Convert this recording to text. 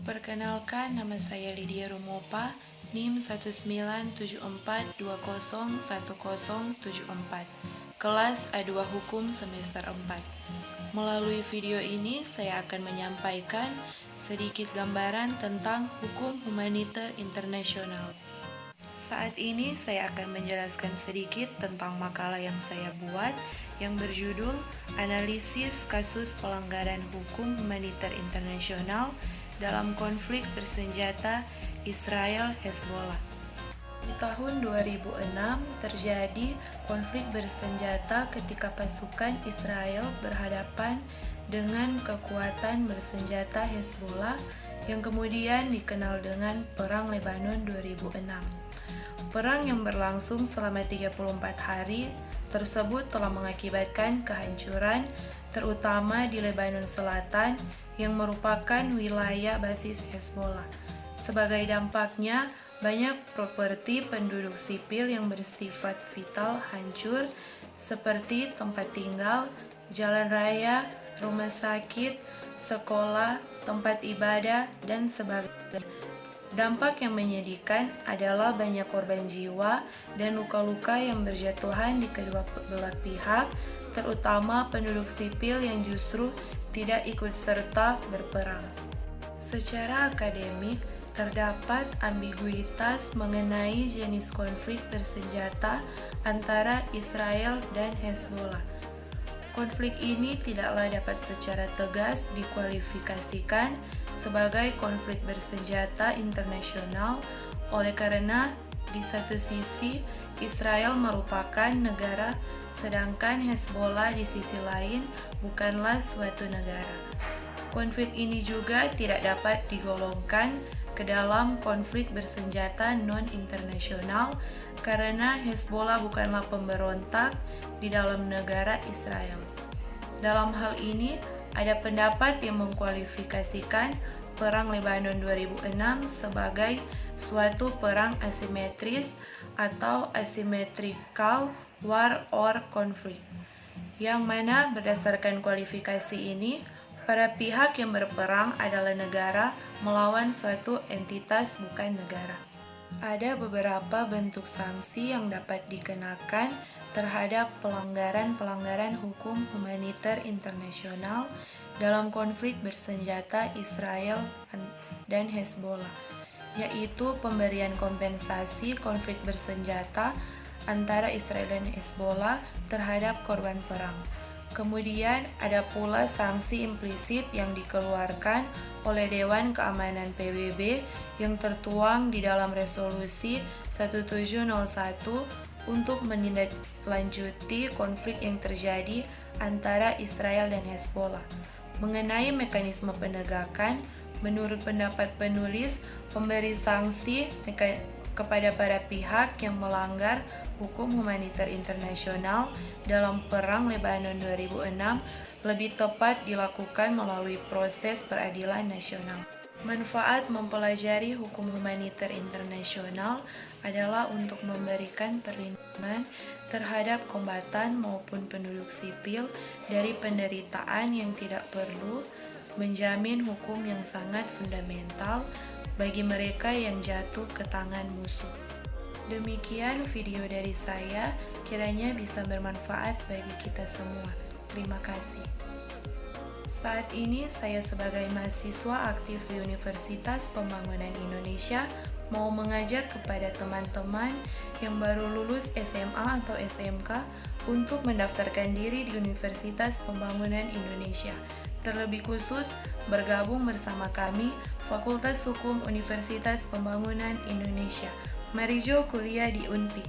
Perkenalkan, nama saya Lydia Rumopa, NIM 19742011074, kelas A2 Hukum semester 4. Melalui video ini, saya akan menyampaikan sedikit gambaran tentang hukum humaniter internasional. Saat ini saya akan menjelaskan sedikit tentang makalah yang saya buat yang berjudul Analisis Kasus Pelanggaran Hukum Humaniter Internasional dalam konflik bersenjata Israel-Hezbollah. Di tahun 2006 terjadi konflik bersenjata ketika pasukan Israel berhadapan dengan kekuatan bersenjata Hezbollah yang kemudian dikenal dengan Perang Lebanon 2006. Perang yang berlangsung selama 34 hari tersebut telah mengakibatkan kehancuran terutama di Lebanon Selatan yang merupakan wilayah basis Hezbollah. Sebagai dampaknya, banyak properti penduduk sipil yang bersifat vital hancur seperti tempat tinggal, jalan raya, rumah sakit, sekolah, tempat ibadah, dan sebagainya. Dampak yang menyedihkan adalah banyak korban jiwa dan luka-luka yang berjatuhan di kedua belah pihak, terutama penduduk sipil yang justru tidak ikut serta berperang. Secara akademik, terdapat ambiguitas mengenai jenis konflik bersenjata antara Israel dan Hezbollah. Konflik ini tidaklah dapat secara tegas dikualifikasikan sebagai konflik bersenjata internasional oleh karena di satu sisi Israel merupakan negara sedangkan Hezbollah di sisi lain bukanlah suatu negara. Konflik ini juga tidak dapat digolongkan ke dalam konflik bersenjata non-internasional karena Hezbollah bukanlah pemberontak di dalam negara Israel. Dalam hal ini, ada pendapat yang mengkualifikasikan Perang Lebanon 2006 sebagai suatu perang asimetris atau asymmetrical war or conflict, yang mana berdasarkan kualifikasi ini, para pihak yang berperang adalah negara melawan suatu entitas bukan negara. Ada beberapa bentuk sanksi yang dapat dikenakan terhadap pelanggaran-pelanggaran hukum humaniter internasional dalam konflik bersenjata Israel dan Hezbollah, yaitu pemberian kompensasi konflik bersenjata antara Israel dan Hezbollah terhadap korban perang. Kemudian ada pula sanksi implisit yang dikeluarkan oleh Dewan Keamanan PBB yang tertuang di dalam resolusi 1701 untuk menindaklanjuti konflik yang terjadi antara Israel dan Hezbollah. Mengenai mekanisme penegakan, menurut pendapat penulis, pemberi sanksi kepada para pihak yang melanggar hukum humaniter internasional dalam Perang Lebanon 2006 lebih tepat dilakukan melalui proses peradilan nasional. Manfaat mempelajari hukum humaniter internasional adalah untuk memberikan perlindungan terhadap kombatan maupun penduduk sipil dari penderitaan yang tidak perlu, menjamin hukum yang sangat fundamental bagi mereka yang jatuh ke tangan musuh. Demikian video dari saya, kiranya bisa bermanfaat bagi kita semua. Terima kasih. Saat ini saya sebagai mahasiswa aktif di Universitas Pembangunan Indonesia mau mengajak kepada teman-teman yang baru lulus SMA atau SMK untuk mendaftarkan diri di Universitas Pembangunan Indonesia. Terlebih khusus bergabung bersama kami Fakultas Hukum Universitas Pembangunan Indonesia. Mari jo kuliah di UNPI.